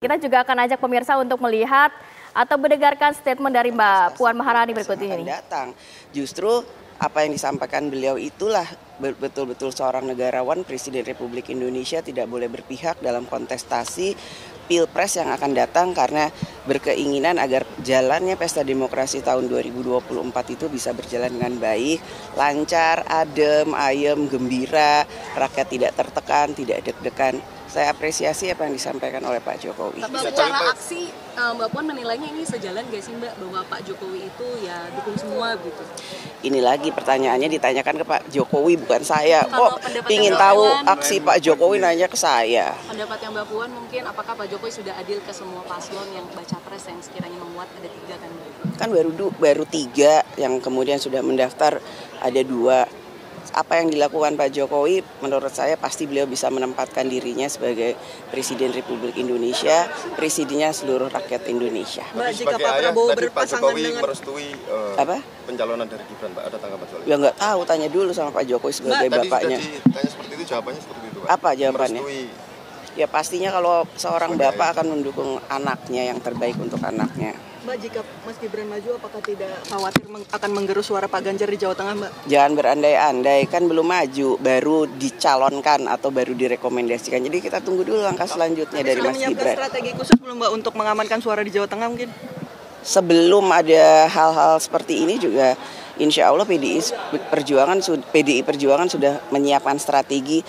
Kita juga akan ajak pemirsa untuk melihat atau mendengarkan statement dari Mbak Puan Maharani berikut ini. Datang. Justru apa yang disampaikan beliau itulah betul-betul seorang negarawan, Presiden Republik Indonesia tidak boleh berpihak dalam kontestasi Pilpres yang akan datang karena berkeinginan agar jalannya pesta demokrasi tahun 2024 itu bisa berjalan dengan baik, lancar, adem, ayem, gembira, rakyat tidak tertekan, tidak deg-degan. Saya apresiasi apa yang disampaikan oleh Pak Jokowi. Tapi secara aksi, Mbak Puan menilainya ini sejalan gak sih Mbak, bahwa Pak Jokowi itu ya dukung semua gitu? Ini lagi pertanyaannya ditanyakan ke Pak Jokowi bukan saya. Kok ingin tahu aksi Pak Jokowi nanya ke saya? Pendapat yang Mbak Puan mungkin apakah Pak Jokowi sudah adil ke semua paslon yang baca pres yang sekiranya memuat ada 3 kan Mbak? Kan baru 3 yang kemudian sudah mendaftar ada 2. Apa yang dilakukan Pak Jokowi menurut saya pasti beliau bisa menempatkan dirinya sebagai Presiden Republik Indonesia, presidennya seluruh rakyat Indonesia. Mbak, jika Pak Prabowo berpasangan dengan merestui pencalonan dari Gibran, Pak, ada tanggapan soal itu? Ya nggak tahu, tanya dulu sama Pak Jokowi sebagai bapaknya. Tadi ditanya seperti itu, jawabannya seperti itu, Pak. Apa jawabannya? Merestui. Ya pastinya kalau seorang bapak akan mendukung anaknya yang terbaik untuk anaknya. Mbak, jika Mas Gibran maju, apakah tidak khawatir akan menggerus suara Pak Ganjar di Jawa Tengah, Mbak? Jangan berandai-andai, kan belum maju, baru dicalonkan atau baru direkomendasikan. Jadi kita tunggu dulu langkah selanjutnya dari Mas Gibran. Sudah menyiapkan strategi khusus belum Mbak untuk mengamankan suara di Jawa Tengah mungkin? Sebelum ada hal-hal seperti ini juga insya Allah PDI Perjuangan sudah menyiapkan strategi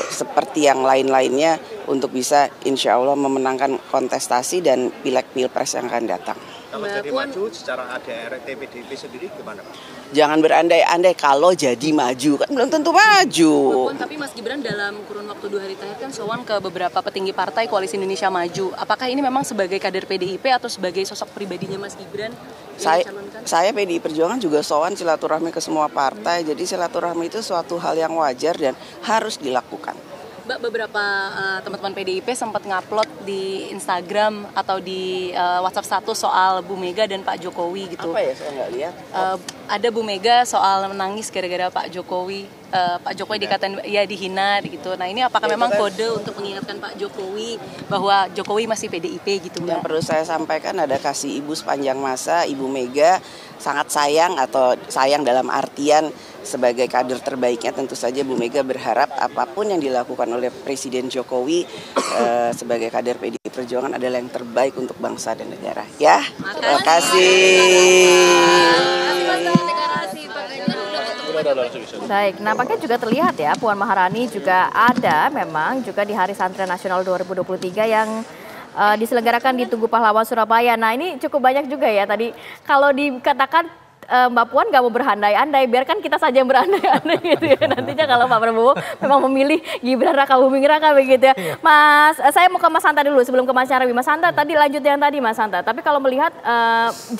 seperti yang lain-lainnya untuk bisa insya Allah memenangkan kontestasi dan pileg pilpres yang akan datang. Kalau jadi maju secara ADRT PDIP sendiri gimana Pak? Jangan berandai-andai, kalau jadi maju kan belum tentu maju. Tapi Mas Gibran dalam kurun waktu 2 hari terakhir kan sowan ke beberapa petinggi partai Koalisi Indonesia Maju. Apakah ini memang sebagai kader PDIP atau sebagai sosok pribadinya Mas Gibran? Saya PDI Perjuangan juga sowan silaturahmi ke semua partai. Jadi silaturahmi itu suatu hal yang wajar dan harus dilakukan. Mbak, beberapa teman-teman PDIP sempat ngupload di Instagram atau di WhatsApp status soal Bu Mega dan Pak Jokowi gitu. Apa ya, saya nggak lihat. Ada Bu Mega soal menangis gara-gara Pak Jokowi. Pak Jokowi dikatain ya dihina gitu. Nah ini apakah memang kode untuk mengingatkan Pak Jokowi bahwa Jokowi masih PDIP gitu Mbak? Yang perlu saya sampaikan ada kasih ibu sepanjang masa. Ibu Mega sangat sayang, atau sayang dalam artian sebagai kader terbaiknya tentu saja Bu Mega berharap apapun yang dilakukan oleh Presiden Jokowi sebagai kader PDI Perjuangan adalah yang terbaik untuk bangsa dan negara. Ya, terima kasih. Baik, nampaknya juga terlihat ya Puan Maharani juga ada memang juga di Hari Santri Nasional 2023 yang diselenggarakan di Tugu Pahlawan Surabaya. Nah ini cukup banyak juga ya tadi kalau dikatakan Mbak Puan nggak mau berandai-andai, biarkan kita saja yang berandai-andai gitu ya. Nantinya kalau Pak Prabowo memang memilih Gibran Raka Buming Raka begitu ya. Mas, saya mau ke Mas Hanta dulu sebelum ke Mas Nyarwi. Mas Hanta tadi lanjut yang tadi Mas Hanta. Tapi kalau melihat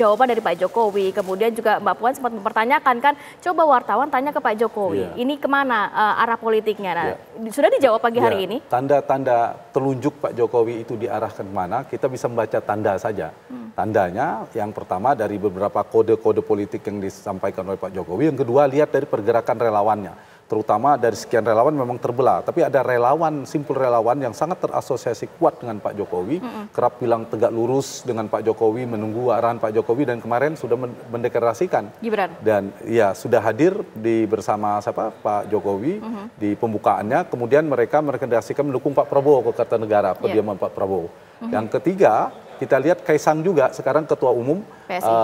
jawaban dari Pak Jokowi, kemudian juga Mbak Puan sempat mempertanyakan kan, coba wartawan tanya ke Pak Jokowi, ini kemana arah politiknya? Nah, sudah dijawab pagi hari ini. Tanda-tanda telunjuk Pak Jokowi itu diarahkan kemana, kita bisa membaca tanda saja. Tandanya yang pertama dari beberapa kode-kode politik yang disampaikan oleh Pak Jokowi. Yang kedua, lihat dari pergerakan relawannya. Terutama dari sekian relawan memang terbelah. Tapi ada relawan, simpul relawan yang sangat terasosiasi kuat dengan Pak Jokowi. Kerap bilang tegak lurus dengan Pak Jokowi, menunggu arahan Pak Jokowi. Dan kemarin sudah mendeklarasikan. Gibran. Dan ya sudah hadir bersama Pak Jokowi di pembukaannya. Kemudian mereka merekomendasikan mendukung Pak Prabowo ke Kertanegara, kediaman Pak Prabowo. Yang ketiga, kita lihat Kaisang juga sekarang ketua umum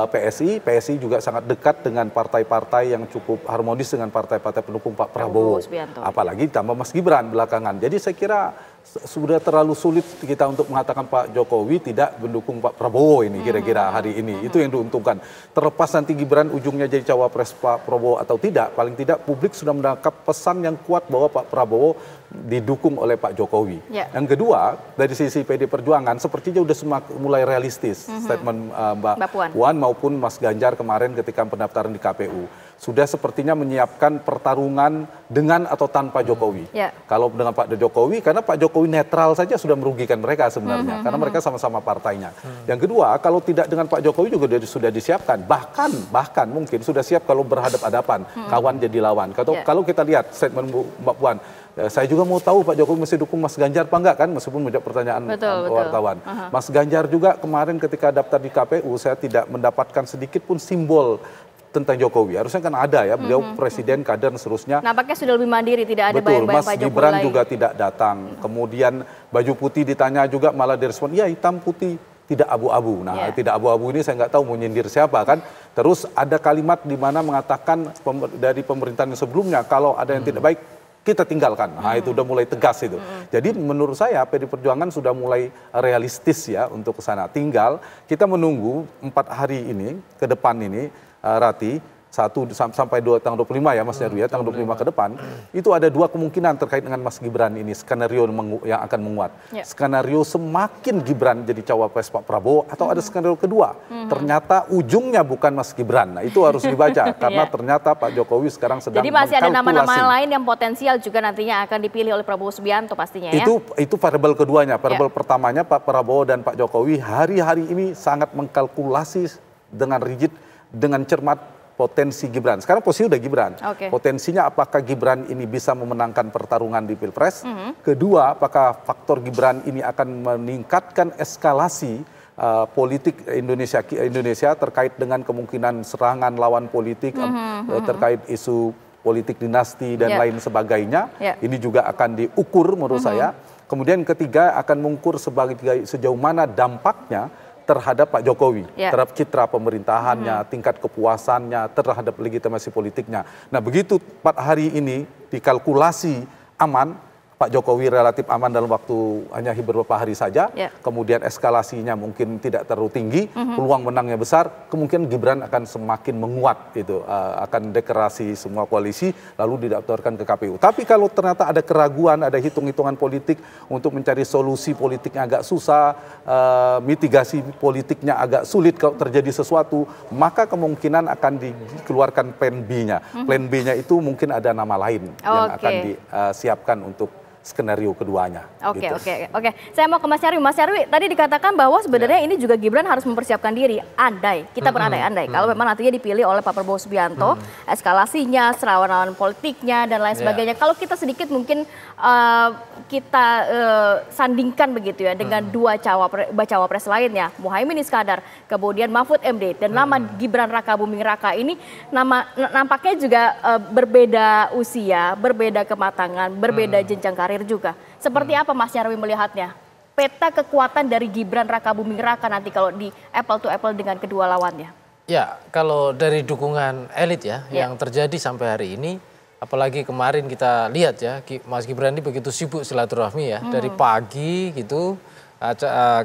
PSI. PSI juga sangat dekat dengan partai-partai yang cukup harmonis dengan partai-partai pendukung Pak Prabowo. Apalagi tambah Mas Gibran belakangan. Jadi saya kira sudah terlalu sulit kita untuk mengatakan Pak Jokowi tidak mendukung Pak Prabowo ini kira-kira hari ini. Itu yang diuntungkan. Terlepas nanti Gibran ujungnya jadi cawapres Pak Prabowo atau tidak, paling tidak publik sudah menangkap pesan yang kuat bahwa Pak Prabowo didukung oleh Pak Jokowi. Yang kedua, dari sisi PD Perjuangan sepertinya sudah mulai realistis statement Mbak Puan maupun Mas Ganjar kemarin ketika pendaftaran di KPU. Sudah sepertinya menyiapkan pertarungan dengan atau tanpa Jokowi. Kalau dengan Pak Jokowi, karena Pak Jokowi netral saja sudah merugikan mereka sebenarnya. Karena mereka sama-sama partainya. Yang kedua, kalau tidak dengan Pak Jokowi juga sudah disiapkan. Bahkan mungkin sudah siap kalau berhadap-hadapan, kawan jadi lawan. Kalau kita lihat statement Mbak Puan, Saya juga mau tahu Pak Jokowi mesti dukung Mas Ganjar apa enggak kan, meskipun menjawab pertanyaan wartawan. Mas Ganjar juga kemarin ketika daftar di KPU, saya tidak mendapatkan sedikit pun simbol tentang Jokowi. Harusnya kan ada ya, beliau presiden, kader, dan seterusnya. Nampaknya sudah lebih mandiri, tidak ada bayang-bayang Pak Jokowi. Mas Gibran juga tidak datang. Kemudian baju putih ditanya juga malah direspon, ya hitam putih, tidak abu-abu. Nah, tidak abu-abu ini saya nggak tahu mau nyindir siapa kan. Terus ada kalimat di mana mengatakan dari pemerintahan sebelumnya, kalau ada yang tidak baik, kita tinggalkan. Nah, itu udah mulai tegas itu. Jadi menurut saya PD Perjuangan sudah mulai realistis ya untuk ke sana. Tinggal kita menunggu 4 hari ini, ke depan ini, Rati, 1 sampai 2 tanggal 25 ya Mas Nyarwi ya, tanggal 25 ke depan, itu ada 2 kemungkinan terkait dengan Mas Gibran ini, skenario yang akan menguat. Skenario semakin Gibran jadi cawapres Pak Prabowo, atau ada skenario kedua, ternyata ujungnya bukan Mas Gibran. Nah, itu harus dibaca, karena ternyata Pak Jokowi sekarang sedang jadi masih ada nama-nama lain yang potensial juga nantinya akan dipilih oleh Prabowo Subianto pastinya ya? Itu variabel keduanya. Variabel pertamanya Pak Prabowo dan Pak Jokowi hari-hari ini sangat mengkalkulasi dengan rigid, dengan cermat, potensi Gibran. Sekarang posisi udah Gibran. Potensinya apakah Gibran ini bisa memenangkan pertarungan di Pilpres? Kedua, apakah faktor Gibran ini akan meningkatkan eskalasi politik Indonesia terkait dengan kemungkinan serangan lawan politik, terkait isu politik dinasti dan lain sebagainya. Ini juga akan diukur menurut saya. Kemudian ketiga akan mengukur sejauh mana dampaknya terhadap Pak Jokowi, terhadap citra pemerintahannya, tingkat kepuasannya, terhadap legitimasi politiknya. Nah, begitu 4 hari ini dikalkulasi aman, Pak Jokowi relatif aman dalam waktu hanya beberapa hari saja, kemudian eskalasinya mungkin tidak terlalu tinggi, peluang menangnya besar, kemungkinan Gibran akan semakin menguat, gitu, akan deklarasi semua koalisi, lalu didaftarkan ke KPU. Tapi kalau ternyata ada keraguan, ada hitung-hitungan politik untuk mencari solusi politiknya agak susah, mitigasi politiknya agak sulit kalau terjadi sesuatu, maka kemungkinan akan dikeluarkan plan B-nya. Plan B-nya itu mungkin ada nama lain yang akan disiapkan untuk skenario keduanya. Oke. Saya mau ke Mas Nyarwi. Mas Nyarwi, tadi dikatakan bahwa sebenarnya ini juga Gibran harus mempersiapkan diri. Andai, kita berandai-andai. Kalau memang nantinya dipilih oleh Pak Prabowo Subianto, eskalasinya, serawan-serawan politiknya, dan lain sebagainya. Kalau kita sedikit mungkin kita sandingkan begitu ya dengan 2 cawapres lainnya, Muhaimin Iskandar, kemudian Mahfud MD, dan nama Gibran Raka Buming Raka ini nampaknya juga berbeda usia, berbeda kematangan, berbeda jenjang karir juga. Seperti apa Mas Nyarwi melihatnya? Peta kekuatan dari Gibran Raka Buming Raka nanti kalau di apple to apple dengan kedua lawannya. Ya, kalau dari dukungan elit ya, yang terjadi sampai hari ini, apalagi kemarin kita lihat ya, Mas Gibran ini begitu sibuk silaturahmi ya, dari pagi gitu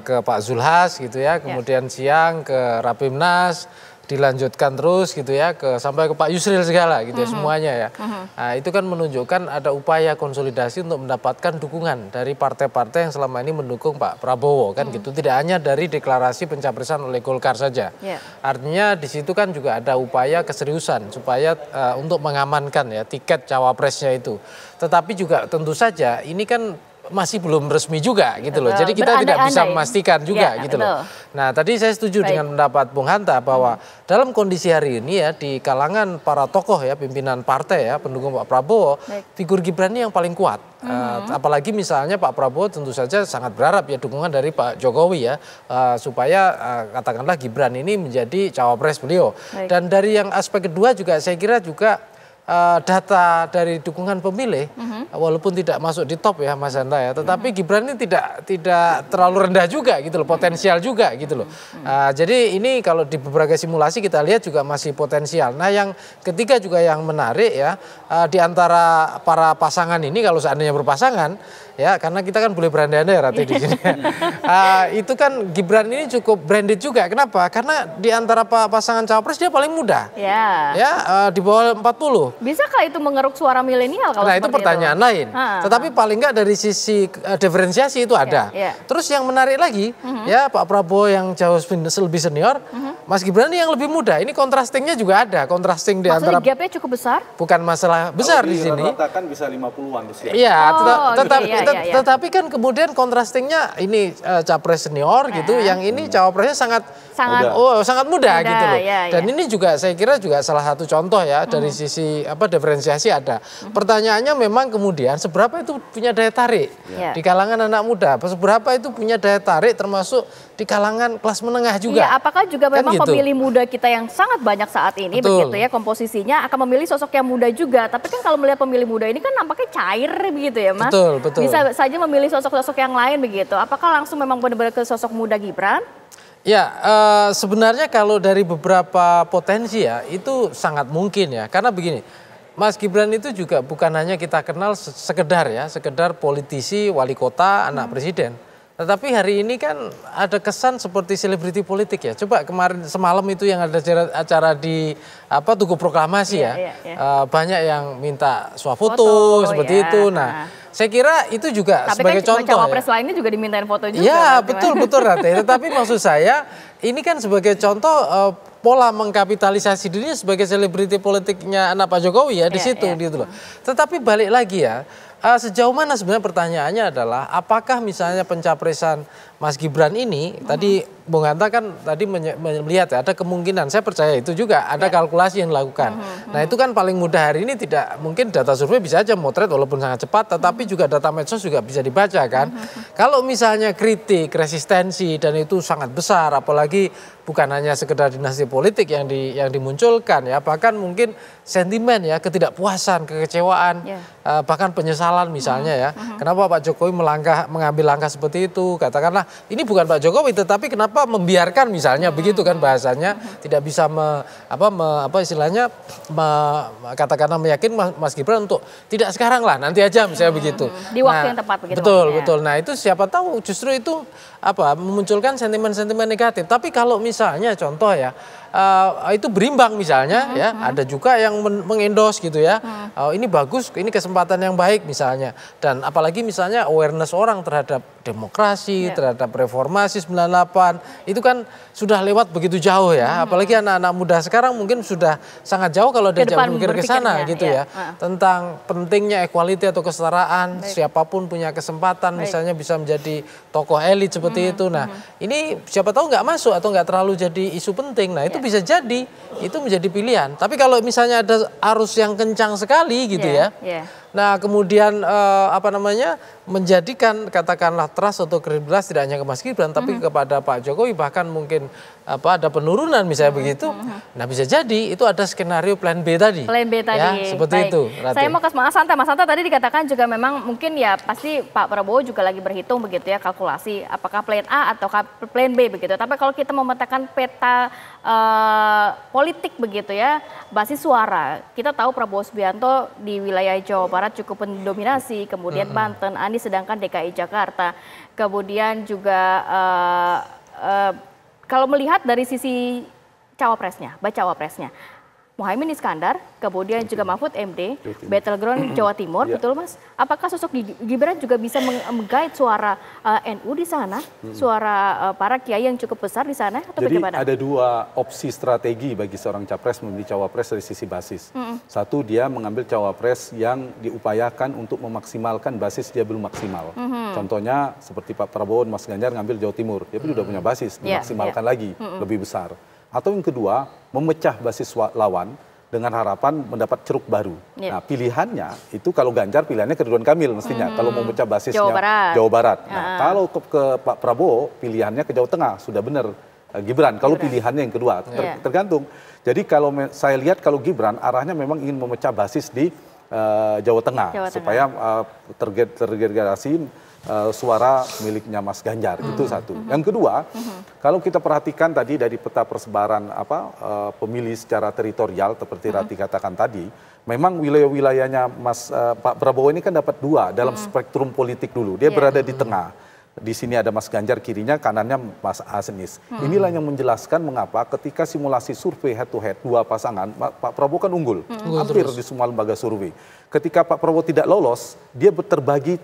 ke Pak Zulhas gitu ya, kemudian siang ke Rapimnas, dilanjutkan terus gitu ya sampai ke Pak Yusril segala gitu ya, semuanya ya. Nah, itu kan menunjukkan ada upaya konsolidasi untuk mendapatkan dukungan dari partai-partai yang selama ini mendukung Pak Prabowo kan gitu. Tidak hanya dari deklarasi pencapresan oleh Golkar saja. Artinya di situ kan juga ada upaya keseriusan supaya untuk mengamankan ya tiket cawapresnya itu. Tetapi juga tentu saja ini kan masih belum resmi juga gitu loh. Jadi kita tidak bisa memastikan juga gitu loh. Nah, tadi saya setuju dengan pendapat Bung Hanta bahwa dalam kondisi hari ini ya di kalangan para tokoh ya pimpinan partai ya pendukung Pak Prabowo, figur Gibran ini yang paling kuat. Apalagi misalnya Pak Prabowo tentu saja sangat berharap ya dukungan dari Pak Jokowi ya supaya katakanlah Gibran ini menjadi cawapres beliau. Dan dari yang aspek kedua juga saya kira juga data dari dukungan pemilih walaupun tidak masuk di top ya Mas Hanta ya, tetapi Gibran ini tidak terlalu rendah juga gitu loh, potensial juga gitu loh. Jadi ini kalau di beberapa simulasi kita lihat juga masih potensial. Nah, yang ketiga juga yang menarik ya di antara para pasangan ini kalau seandainya berpasangan ya, karena kita kan boleh berandai-andai Rati di sini. Itu kan Gibran ini cukup branded juga. Kenapa? Karena di antara pasangan cawapres dia paling muda. Ya, di bawah 40. Bisakah itu mengeruk suara milenial kalau itu pertanyaan lain. Tetapi paling enggak dari sisi diferensiasi itu ada. Terus yang menarik lagi, ya Pak Prabowo yang jauh lebih senior, Mas Gibran yang lebih muda. Ini kontrastingnya juga ada. Kontrasting di antara. Maksudnya gapnya cukup besar? Bukan masalah besar di sini. Rata-ratakan bisa 50-an usia. Iya, tetapi kan kemudian kontrastingnya ini capres senior gitu, yang ini cawapresnya sangat muda gitu loh. Dan ini juga saya kira juga salah satu contoh ya dari sisi diferensiasi ada. Pertanyaannya memang kemudian seberapa itu punya daya tarik di kalangan anak muda, seberapa itu punya daya tarik termasuk di kalangan kelas menengah juga. Iya, apakah juga memang gitu. pemilih muda kita yang sangat banyak saat ini begitu ya komposisinya akan memilih sosok yang muda juga. Tapi kan kalau melihat pemilih muda ini kan nampaknya cair begitu ya Mas. Betul. Bisa saja memilih sosok-sosok yang lain begitu. Apakah langsung memang benar-benar ke sosok muda Gibran? Ya, sebenarnya kalau dari beberapa potensi ya itu sangat mungkin ya. Karena begini, Mas Gibran itu juga bukan hanya kita kenal sekedar politisi, wali kota, anak presiden. Tetapi hari ini kan ada kesan seperti selebriti politik ya. Coba kemarin semalam itu yang ada acara di Tugu Proklamasi banyak yang minta swafoto seperti itu. Nah, saya kira itu juga tapi sebagai kan contoh. Cawapres lainnya juga dimintain foto juga. Ya betul Rate. Tetapi maksud saya ini kan sebagai contoh pola mengkapitalisasi dirinya sebagai selebriti politiknya anak Pak Jokowi ya di situ gitu loh. Tetapi balik lagi ya. Sejauh mana sebenarnya pertanyaannya adalah apakah misalnya pencapresan Mas Gibran ini tadi Bung Hanta kan tadi melihat ya ada kemungkinan, saya percaya itu juga ada kalkulasi yang dilakukan. Nah itu kan paling mudah hari ini tidak mungkin data survei bisa aja motret walaupun sangat cepat, tetapi juga data medsos juga bisa dibaca kan. Kalau misalnya kritik, resistensi dan itu sangat besar, apalagi bukan hanya sekedar dinasti politik yang dimunculkan ya, bahkan mungkin sentimen ya, ketidakpuasan, kekecewaan, bahkan penyesalan misalnya ya. Kenapa Pak Jokowi mengambil langkah seperti itu? Katakanlah ini bukan Pak Jokowi, tetapi kenapa membiarkan misalnya begitu kan bahasanya, tidak bisa katakanlah meyakinkan Mas Gibran untuk tidak sekarang lah, nanti aja misalnya begitu. Di waktu yang tepat begitu. Betul. Nah itu siapa tahu justru itu memunculkan sentimen-sentimen negatif. Tapi kalau misalnya contoh ya itu berimbang misalnya ya, ada juga yang mengendos gitu ya. Ini bagus, ini kesempatan yang baik misalnya. Dan apalagi misalnya awareness orang terhadap demokrasi, terhadap reformasi 98 itu kan sudah lewat begitu jauh ya. Apalagi anak-anak muda sekarang mungkin sudah sangat jauh kalau diajak berpikir ke sana gitu ya. Tentang pentingnya equality atau kesetaraan, siapapun punya kesempatan misalnya bisa menjadi tokoh elit seperti itu. Nah, ini siapa tahu nggak masuk atau nggak terlalu jadi isu penting. Nah, itu bisa jadi itu menjadi pilihan. Tapi kalau misalnya ada arus yang kencang sekali gitu ya. Nah, kemudian menjadikan katakanlah trust atau kredibilitas tidak hanya ke Mas Gibran tapi kepada Pak Jokowi, bahkan mungkin ada penurunan misalnya begitu. Nah, bisa jadi itu ada skenario plan B tadi. Plan B tadi. Ya, seperti itu. Rati. Saya mau ke Mas Hanta. Mas Hanta tadi dikatakan juga memang mungkin ya pasti Pak Prabowo juga lagi berhitung begitu ya, kalkulasi apakah plan A atau plan B begitu. Tapi kalau kita memetakan peta politik begitu ya, basis suara. Kita tahu Prabowo Subianto di wilayah Jawa Barat cukup mendominasi, kemudian Banten, Anies sedangkan DKI Jakarta. Kemudian juga kalau melihat dari sisi bacawapresnya, Muhaimin Iskandar, kemudian juga Mahfud MD, Battleground Jawa Timur, betul Mas? Apakah sosok Gibran juga bisa menggait suara NU di sana, suara para kiai yang cukup besar di sana, atau jadi bagaimana? ada dua opsi strategi bagi seorang capres memilih cawapres dari sisi basis. Satu, dia mengambil cawapres yang diupayakan untuk memaksimalkan basis dia belum maksimal. Contohnya seperti Pak Prabowo, Mas Ganjar ngambil Jawa Timur, dia sudah punya basis, dimaksimalkan lagi, lebih besar. Atau yang kedua, memecah basis lawan dengan harapan mendapat ceruk baru. Nah, pilihannya itu kalau Ganjar pilihannya ke Ridwan Kamil mestinya, kalau mau memecah basisnya Jawa Barat. Nah, kalau ke Pak Prabowo pilihannya ke Jawa Tengah, sudah benar Gibran. Kalau pilihannya yang kedua, tergantung. Jadi kalau saya lihat kalau Gibran arahnya memang ingin memecah basis di Jawa Tengah. Supaya tergerasi suara miliknya Mas Ganjar, itu satu. Yang kedua, kalau kita perhatikan tadi dari peta persebaran pemilih secara teritorial seperti Rati katakan tadi, memang wilayah-wilayahnya Pak Prabowo ini kan dapat dua dalam spektrum politik dulu. Dia berada di tengah. Di sini ada Mas Ganjar, kirinya, kanannya Mas Anies. Inilah yang menjelaskan mengapa ketika simulasi survei head to head dua pasangan, Pak Prabowo kan unggul, hampir di semua lembaga survei. Ketika Pak Prabowo tidak lolos, dia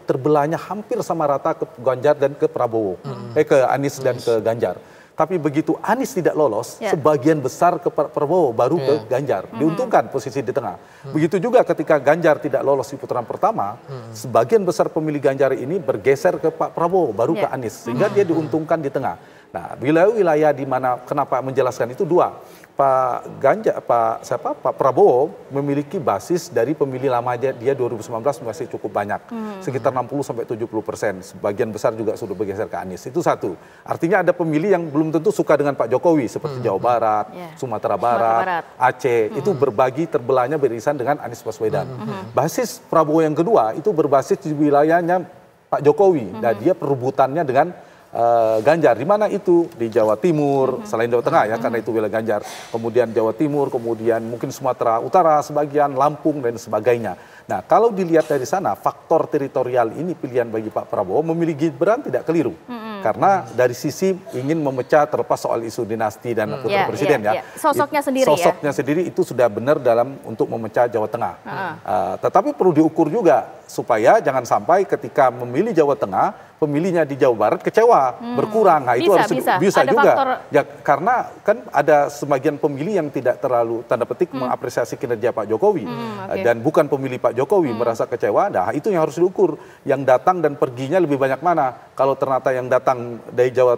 terbelahnya hampir sama rata ke Ganjar dan ke Prabowo, ke Anies dan ke Ganjar. Tapi begitu Anies tidak lolos, sebagian besar ke Prabowo, baru ke Ganjar. Diuntungkan posisi di tengah. Begitu juga ketika Ganjar tidak lolos di putaran pertama, sebagian besar pemilih Ganjar ini bergeser ke Pak Prabowo, baru ke Anies. Sehingga dia diuntungkan di tengah. Nah, wilayah-wilayah di mana, kenapa menjelaskan itu dua. Pak Prabowo memiliki basis dari pemilih lama dia 2019 masih cukup banyak, sekitar 60-70%. Sebagian besar juga sudah bergeser ke Anies. Itu satu. Artinya ada pemilih yang belum tentu suka dengan Pak Jokowi seperti Jawa Barat, Sumatera Barat, Aceh. Itu berbagi terbelahnya beririsan dengan Anies Baswedan. Basis Prabowo yang kedua itu berbasis di wilayahnya Pak Jokowi. Dan dia perebutannya dengan Ganjar. Di mana itu? Di Jawa Timur, selain Jawa Tengah ya, karena itu wilayah Ganjar. Kemudian Jawa Timur, kemudian mungkin Sumatera Utara sebagian, Lampung dan sebagainya. Nah, kalau dilihat dari sana, faktor teritorial ini pilihan bagi Pak Prabowo. Memilih Gibran tidak keliru. Karena dari sisi ingin memecah, terlepas soal isu dinasti dan putra presiden ya. Sosoknya sendiri Sosoknya sendiri itu sudah benar dalam untuk memecah Jawa Tengah. Tetapi perlu diukur juga supaya jangan sampai ketika memilih Jawa Tengah, pemilihnya di Jawa Barat kecewa, berkurang. Nah, itu harus bisa juga. Faktor... Ya, karena kan ada sebagian pemilih yang tidak terlalu tanda petik mengapresiasi kinerja Pak Jokowi dan bukan pemilih Pak Jokowi merasa kecewa. Nah, itu yang harus diukur. Yang datang dan perginya lebih banyak mana? Kalau ternyata yang datang dari Jawa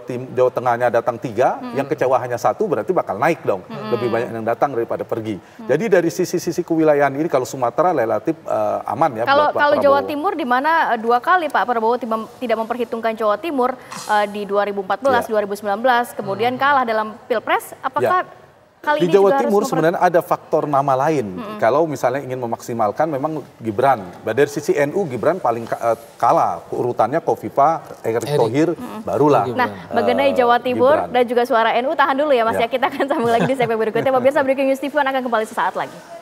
Tengahnya datang 3, yang kecewa hanya 1, berarti bakal naik dong. Lebih banyak yang datang daripada pergi. Jadi dari sisi-sisi kewilayahan ini kalau Sumatera relatif aman ya. Kalau Jawa Timur di mana 2 kali Pak Prabowo tidak memperhitungkan Jawa Timur di 2014, 2019, kemudian kalah dalam Pilpres, apakah kali di ini Jawa juga Timur harus sebenarnya ada faktor nama lain. Kalau misalnya ingin memaksimalkan memang Gibran. Dari sisi NU Gibran paling kalah. Urutannya Kofifa, Erick Thohir, barulah. Nah, mengenai Jawa Timur dan juga suara NU, tahan dulu ya Mas ya. Kita akan sambung lagi di segmen berikutnya. Pemirsa, Breaking News TV akan kembali sesaat lagi.